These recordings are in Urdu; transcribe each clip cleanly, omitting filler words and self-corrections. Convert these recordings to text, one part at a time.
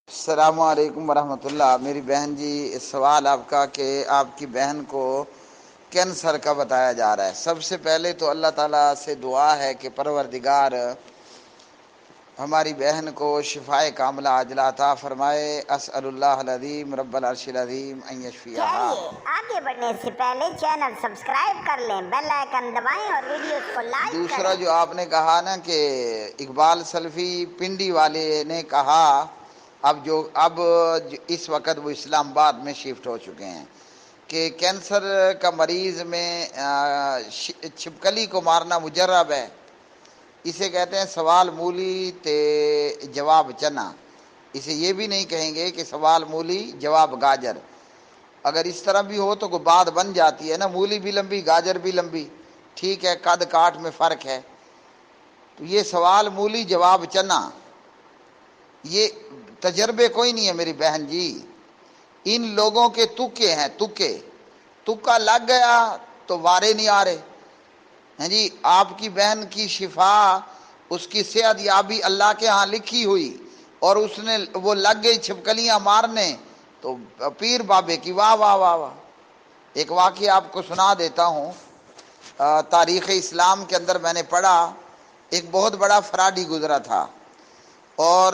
السلام علیکم ورحمۃ اللہ۔ میری بہن جی، سوال آپ کا کہ آپ کی بہن کو کینسر کا بتایا جا رہا ہے۔ سب سے پہلے تو اللہ تعالیٰ سے دعا ہے کہ پروردگار ہماری بہن کو شفائے کاملہ عاجلہ عطا فرمائے۔ اسأل اللہ العظیم رب العرش العظیم ان یشفیہا۔ چلیے آگے بڑھنے سے پہلے چینل سبسکرائب کر لیں، بیل آئیکن دبائیں اور ویڈیوز کو لائک دوسرا کریں۔ جو آپ نے کہا نا کہ اقبال سلفی پنڈی والے نے کہا اب اس وقت وہ اسلام آباد میں شفٹ ہو چکے ہیں کہ کینسر کا مریض میں چھپکلی کو مارنا مجرب ہے۔ اسے کہتے ہیں سوال مولی تے جواب چنا۔ اسے یہ بھی نہیں کہیں گے کہ سوال مولی جواب گاجر۔ اگر اس طرح بھی ہو تو کوئی بات بن جاتی ہے نا، مولی بھی لمبی گاجر بھی لمبی، ٹھیک ہے، قد کاٹ میں فرق ہے۔ تو یہ سوال مولی جواب چنا، یہ تجربے کوئی نہیں ہے میری بہن جی۔ ان لوگوں کے تکے ہیں، تکا لگ گیا تو وارے نہیں آ رہے ہیں جی۔ آپ کی بہن کی شفا، اس کی صحت یابی اللہ کے ہاں لکھی ہوئی، اور وہ لگ گئی چھپکلیاں مارنے تو پیر بابے کی واہ واہ واہ واہ۔ ایک واقعہ آپ کو سنا دیتا ہوں۔ تاریخ اسلام کے اندر میں نے پڑھا، ایک بہت بڑا فراڈی گزرا تھا، اور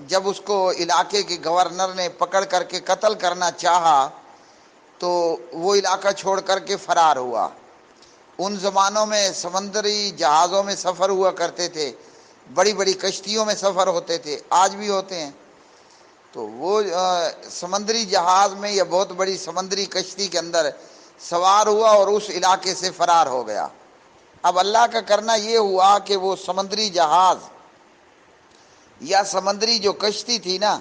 جب اس کو علاقے کے گورنر نے پکڑ کر کے قتل کرنا چاہا تو وہ علاقہ چھوڑ کر کے فرار ہوا۔ ان زمانوں میں سمندری جہازوں میں سفر ہوا کرتے تھے، بڑی بڑی کشتیوں میں سفر ہوتے تھے، آج بھی ہوتے ہیں۔ تو وہ سمندری جہاز میں یا بہت بڑی سمندری کشتی کے اندر سوار ہوا اور اس علاقے سے فرار ہو گیا۔ اب اللہ کا کرنا یہ ہوا کہ وہ سمندری جہاز یا سمندری جو کشتی تھی نا،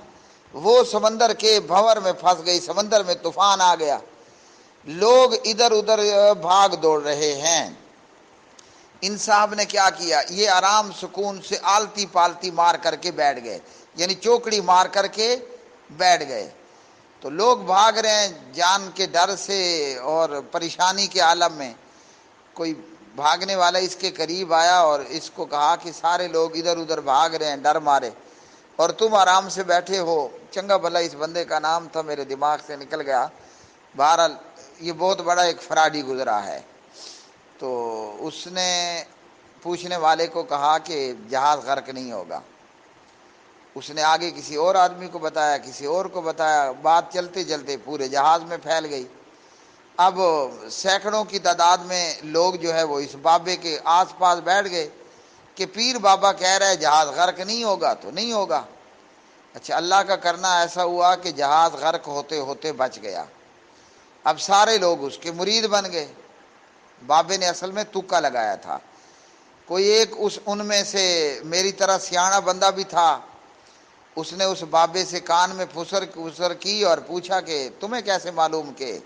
وہ سمندر کے بھنور میں پھنس گئی، سمندر میں طوفان آ گیا، لوگ ادھر ادھر بھاگ دوڑ رہے ہیں۔ ان صاحب نے کیا کیا، یہ آرام سکون سے آلتی پالتی مار کر کے بیٹھ گئے، یعنی چوکڑی مار کر کے بیٹھ گئے۔ تو لوگ بھاگ رہے ہیں جان کے ڈر سے اور پریشانی کے عالم میں۔ کوئی بھاگنے والا اس کے قریب آیا اور اس کو کہا کہ سارے لوگ ادھر ادھر بھاگ رہے ہیں ڈر مارے، اور تم آرام سے بیٹھے ہو۔ چنگا بھلا اس بندے کا نام تھا، میرے دماغ سے نکل گیا۔ بہرحال یہ بہت بڑا ایک فراڈی گزرا ہے۔ تو اس نے پوچھنے والے کو کہا کہ جہاز غرق نہیں ہوگا۔ اس نے آگے کسی اور آدمی کو بتایا، کسی اور کو بتایا، بات چلتے چلتے پورے جہاز میں پھیل گئی۔ اب سینکڑوں کی تعداد میں لوگ جو ہے وہ اس بابے کے آس پاس بیٹھ گئے کہ پیر بابا کہہ رہا ہے جہاز غرق نہیں ہوگا تو نہیں ہوگا۔ اچھا، اللہ کا کرنا ایسا ہوا کہ جہاز غرق ہوتے ہوتے بچ گیا۔ اب سارے لوگ اس کے مرید بن گئے۔ بابے نے اصل میں تکا لگایا تھا۔ کوئی ایک ان میں سے میری طرح سیاںا بندہ بھی تھا، اس نے اس بابے سے کان میں پھسر کی اور پوچھا کہ تمہیں کیسے معلوم کہ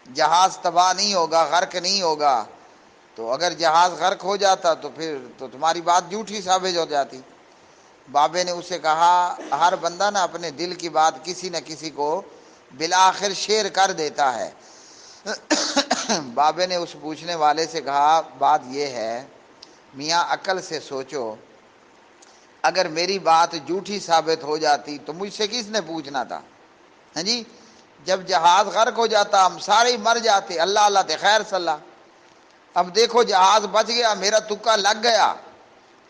جہاز تباہ نہیں ہوگا، غرق نہیں ہوگا؟ تو اگر جہاز غرق ہو جاتا تو پھر تو تمہاری بات جھوٹی ثابت ہو جاتی۔ بابے نے اسے کہا، ہر بندہ نا اپنے دل کی بات کسی نہ کسی کو بالآخر شیئر کر دیتا ہے۔ بابے نے اس پوچھنے والے سے کہا، بات یہ ہے میاں، عقل سے سوچو، اگر میری بات جھوٹی ثابت ہو جاتی تو مجھ سے کس نے پوچھنا تھا؟ ہاں جی، جب جہاز غرق ہو جاتا ہم سارے مر جاتے، اللہ اللہ تے خیر صلاح۔ اب دیکھو جہاز بچ گیا، میرا تکا لگ گیا،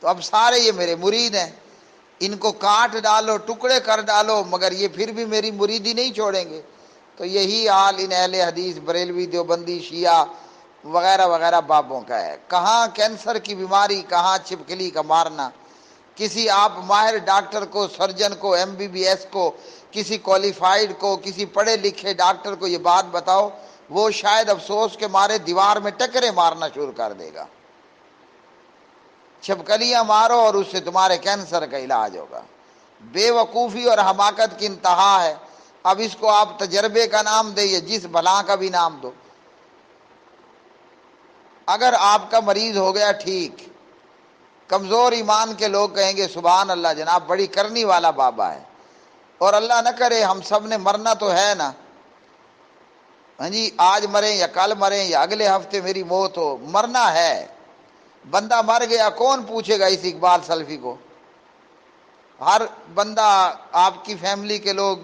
تو اب سارے یہ میرے مرید ہیں، ان کو کاٹ ڈالو، ٹکڑے کر ڈالو، مگر یہ پھر بھی میری مریدی نہیں چھوڑیں گے۔ تو یہی حال ان اہل حدیث، بریلوی، دیوبندی، شیعہ وغیرہ وغیرہ بابوں کا ہے۔ کہاں کینسر کی بیماری، کہاں چھپکلی کا مارنا۔ کسی آپ ماہر ڈاکٹر کو، سرجن کو، MBBS کو، کسی کوالیفائیڈ کو، کسی پڑھے لکھے ڈاکٹر کو یہ بات بتاؤ، وہ شاید افسوس کے مارے دیوار میں ٹکرے مارنا شروع کر دے گا۔ چھپکلیاں مارو اور اس سے تمہارے کینسر کا علاج ہوگا۔ بے وقوفی اور حماقت کی انتہا ہے۔ اب اس کو آپ تجربے کا نام دیں، جس بلا کا بھی نام دو۔ اگر آپ کا مریض ہو گیا ٹھیک، کمزور ایمان کے لوگ کہیں گے سبحان اللہ جناب، بڑی کرنی والا بابا ہے، اور اللہ نہ کرے ہم سب نے مرنا تو ہے نا، ہاں جی، آج مریں یا کل مریں یا اگلے ہفتے میری موت ہو، مرنا ہے۔ بندہ مر گیا، کون پوچھے گا اس اقبال سلفی کو؟ ہر بندہ، آپ کی فیملی کے لوگ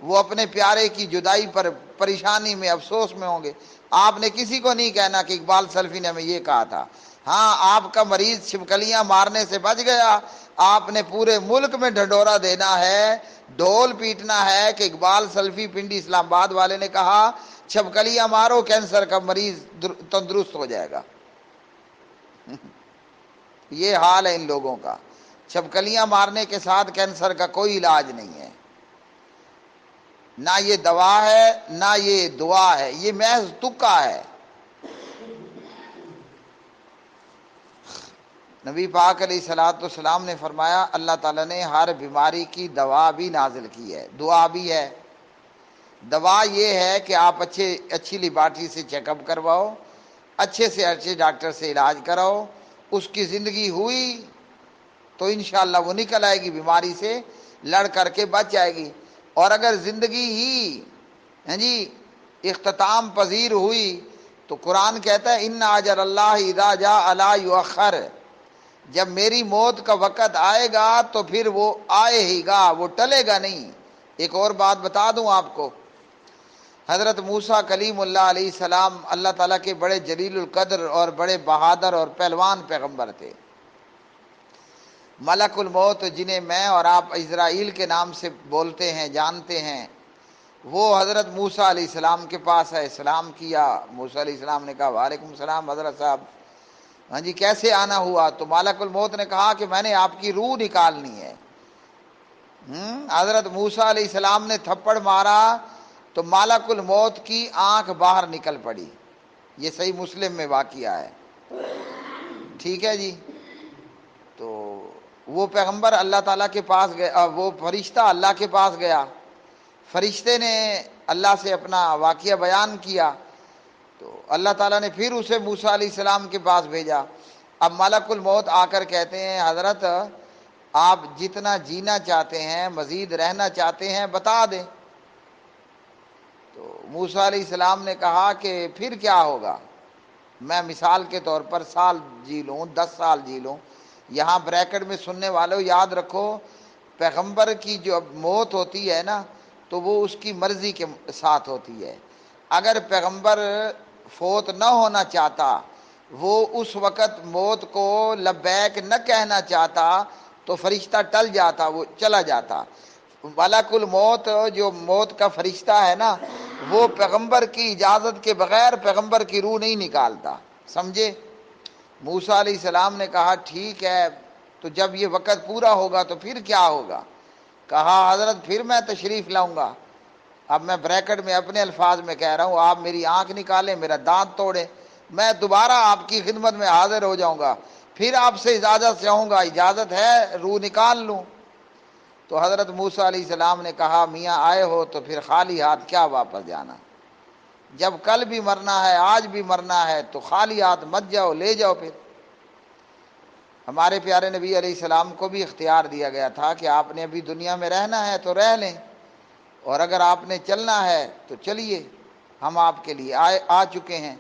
وہ اپنے پیارے کی جدائی پر پریشانی میں، افسوس میں ہوں گے۔ آپ نے کسی کو نہیں کہنا کہ اقبال سلفی نے ہمیں یہ کہا تھا۔ ہاں، آپ کا مریض چھپکلیاں مارنے سے بچ گیا، آپ نے پورے ملک میں ڈھنڈورا دینا ہے، ڈھول پیٹنا ہے کہ اقبال سلفی پنڈی اسلام آباد والے نے کہا چھپکلیاں مارو، کینسر کا مریض تندرست ہو جائے گا۔ یہ حال ہے ان لوگوں کا۔ چھپکلیاں مارنے کے ساتھ کینسر کا کوئی علاج نہیں ہے، نہ یہ دوا ہے نہ یہ دعا ہے، یہ محض تکا ہے۔ نبی پاک علیہ الصلوۃ والسلام نے فرمایا اللہ تعالیٰ نے ہر بیماری کی دوا بھی نازل کی ہے، دعا بھی ہے۔ دوا یہ ہے کہ آپ اچھی لیبارٹری سے چیک اپ کرواؤ، اچھے سے اچھے ڈاکٹر سے علاج کراؤ، اس کی زندگی ہوئی تو انشاءاللہ وہ نکل آئے گی بیماری سے، لڑ کر کے بچ جائے گی۔ اور اگر زندگی ہی اختتام پذیر ہوئی تو قرآن کہتا ہے ان اجل اللہ اذا جاء لا یؤخر، جب میری موت کا وقت آئے گا تو پھر وہ آئے ہی گا، وہ ٹلے گا نہیں۔ ایک اور بات بتا دوں آپ کو، حضرت موسیٰ کلیم اللہ علیہ السلام اللہ تعالیٰ کے بڑے جلیل القدر اور بڑے بہادر اور پہلوان پیغمبر تھے۔ ملک الموت جنہیں میں اور آپ اسرائیل کے نام سے بولتے ہیں، جانتے ہیں، وہ حضرت موسیٰ علیہ السلام کے پاس ہے، سلام کیا۔ موسیٰ علیہ السلام نے کہا وعلیکم السلام حضرت صاحب، ہاں جی کیسے آنا ہوا؟ تو ملک الموت نے کہا کہ میں نے آپ کی روح نکالنی ہے۔ حضرت موسیٰ علیہ السلام نے تھپڑ مارا تو ملک الموت کی آنکھ باہر نکل پڑی۔ یہ صحیح مسلم میں واقعہ ہے، ٹھیک ہے جی۔ تو وہ پیغمبر اللہ تعالیٰ کے پاس گیا، وہ فرشتہ اللہ کے پاس گیا، فرشتے نے اللہ سے اپنا واقعہ بیان کیا تو اللہ تعالیٰ نے پھر اسے موسیٰ علیہ السلام کے پاس بھیجا۔ اب ملک الموت آ کر کہتے ہیں حضرت آپ جتنا جینا چاہتے ہیں، مزید رہنا چاہتے ہیں، بتا دیں۔ تو موسیٰ علیہ السلام نے کہا کہ پھر کیا ہوگا؟ میں مثال کے طور پر سال جی لوں، 10 سال جی لوں۔ یہاں بریکٹ میں سننے والوں یاد رکھو، پیغمبر کی جو موت ہوتی ہے نا تو وہ اس کی مرضی کے ساتھ ہوتی ہے۔ اگر پیغمبر فوت نہ ہونا چاہتا، وہ اس وقت موت کو لبیک نہ کہنا چاہتا تو فرشتہ ٹل جاتا، وہ چلا جاتا۔ ملک الموت جو موت کا فرشتہ ہے نا، وہ پیغمبر کی اجازت کے بغیر پیغمبر کی روح نہیں نکالتا، سمجھے؟ موسیٰ علیہ السلام نے کہا ٹھیک ہے، تو جب یہ وقت پورا ہوگا تو پھر کیا ہوگا؟ کہا حضرت پھر میں تشریف لاؤں گا۔ اب میں بریکٹ میں اپنے الفاظ میں کہہ رہا ہوں، آپ میری آنکھ نکالیں، میرا دانت توڑیں، میں دوبارہ آپ کی خدمت میں حاضر ہو جاؤں گا، پھر آپ سے اجازت چاہوں گا، اجازت ہے روح نکال لوں۔ تو حضرت موسیٰ علیہ السلام نے کہا میاں آئے ہو تو پھر خالی ہاتھ کیا واپس جانا؟ جب کل بھی مرنا ہے، آج بھی مرنا ہے، تو خالی ہاتھ مت جاؤ، لے جاؤ پھر۔ ہمارے پیارے نبی علیہ السلام کو بھی اختیار دیا گیا تھا کہ آپ نے ابھی دنیا میں رہنا ہے تو رہ لیں، اور اگر آپ نے چلنا ہے تو چلیے، ہم آپ کے لیے آ چکے ہیں۔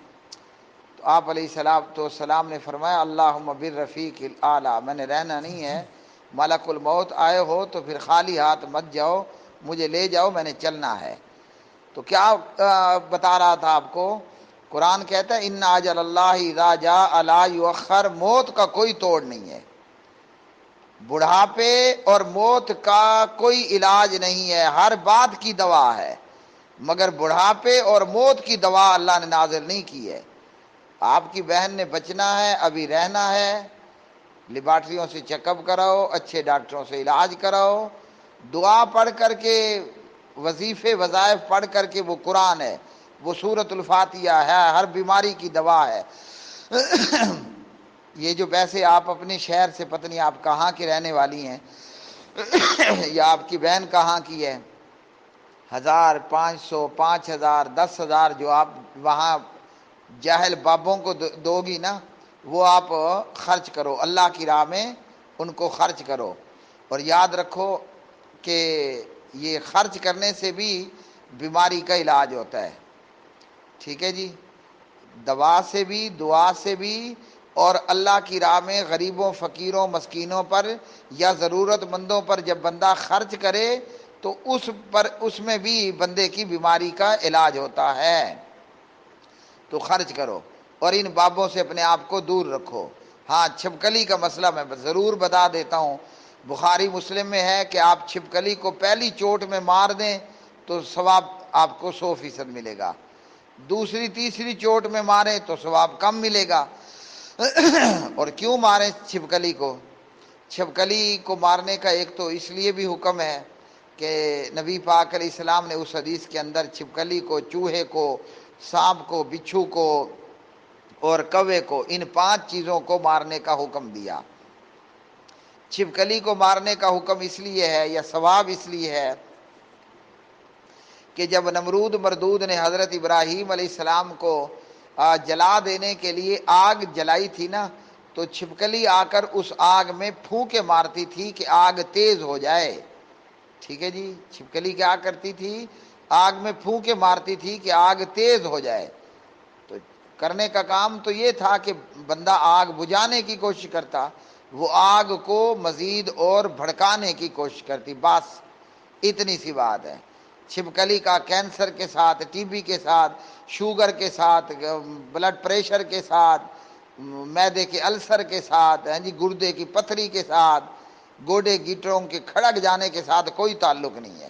تو آپ علیہ السلام نے فرمایا اللہم بالرفیق الاعلی، میں نے رہنا نہیں ہے، ملک الموت آئے ہو تو پھر خالی ہاتھ مت جاؤ، مجھے لے جاؤ، میں نے چلنا ہے۔ تو کیا بتا رہا تھا آپ کو؟ قرآن کہتا ہے ان اجل اللہ اذا جاء لا یؤخر، موت کا کوئی توڑ نہیں ہے، بڑھاپے اور موت کا کوئی علاج نہیں ہے، ہر بات کی دوا ہے، مگر بڑھاپے اور موت کی دوا اللہ نے نازل نہیں کی ہے۔ آپ کی بہن نے بچنا ہے، ابھی رہنا ہے، لیبارٹریوں سے چیک اپ کراؤ، اچھے ڈاکٹروں سے علاج کراؤ، دعا پڑھ کر کے، وظیفے وظائف پڑھ کر کے، وہ قرآن ہے، وہ سورۃ الفاتحہ ہے، ہر بیماری کی دوا ہے۔ یہ جو ویسے آپ اپنے شہر سے پتہ نہیں آپ کہاں کی رہنے والی ہیں یا آپ کی بہن کہاں کی ہے، 1000 500 5000 10,000 جو آپ وہاں جاہل بابوں کو دو گی نا، وہ آپ خرچ کرو، اللہ کی راہ میں ان کو خرچ کرو، اور یاد رکھو کہ یہ خرچ کرنے سے بھی بیماری کا علاج ہوتا ہے، ٹھیک ہے جی؟ دوا سے بھی، دعا سے بھی، اور اللہ کی راہ میں غریبوں، فقیروں، مسکینوں پر یا ضرورت مندوں پر جب بندہ خرچ کرے تو اس میں بھی بندے کی بیماری کا علاج ہوتا ہے، تو خرچ کرو اور ان بابوں سے اپنے آپ کو دور رکھو۔ ہاں، چھپکلی کا مسئلہ میں ضرور بتا دیتا ہوں، بخاری مسلم میں ہے کہ آپ چھپکلی کو پہلی چوٹ میں مار دیں تو ثواب آپ کو 100% ملے گا، دوسری تیسری چوٹ میں ماریں تو ثواب کم ملے گا۔ اور کیوں ماریں چھپکلی کو؟ چھپکلی کو مارنے کا ایک تو اس لیے بھی حکم ہے کہ نبی پاک علیہ السلام نے اس حدیث کے اندر چھپکلی کو، چوہے کو، سانپ کو، بچھو کو اور کوے کو، ان 5 چیزوں کو مارنے کا حکم دیا۔ چھپکلی کو مارنے کا حکم اس لیے ہے یا ثواب اس لیے ہے کہ جب نمرود مردود نے حضرت ابراہیم علیہ السلام کو جلا دینے کے لیے آگ جلائی تھی نا، تو چھپکلی آ کر اس آگ میں پھونکے مارتی تھی کہ آگ تیز ہو جائے۔ ٹھیک ہے جی، چھپکلی کیا کرتی تھی؟ آگ میں پھونکے مارتی تھی کہ آگ تیز ہو جائے۔ تو کرنے کا کام تو یہ تھا کہ بندہ آگ بجھانے کی کوشش کرتا، وہ آگ کو مزید اور بھڑکانے کی کوشش کرتی، بس اتنی سی بات ہے۔ چھپکلی کا کینسر کے ساتھ، ٹی بی کے ساتھ، شوگر کے ساتھ، بلڈ پریشر کے ساتھ، معدے کے السر کے ساتھ، گردے کی پتھری کے ساتھ، گوڈے گیٹروں کے کھڑک جانے کے ساتھ کوئی تعلق نہیں ہے۔